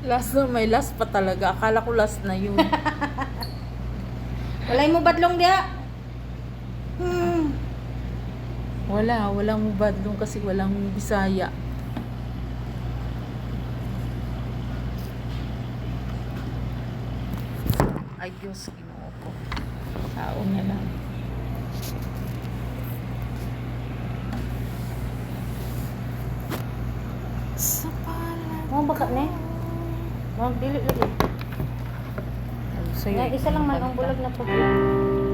Last na, may last pa talaga. Akala ko last na yun. Walay mo badlong diha. Walang badlong kasi walang Bisaya. Ay Diyos, Ginoo ko. Tao na lang. Sa pala. Mo baka ni. Mo dili lagi. Sa'yo, Nga isa lang man ang bulag na pagod.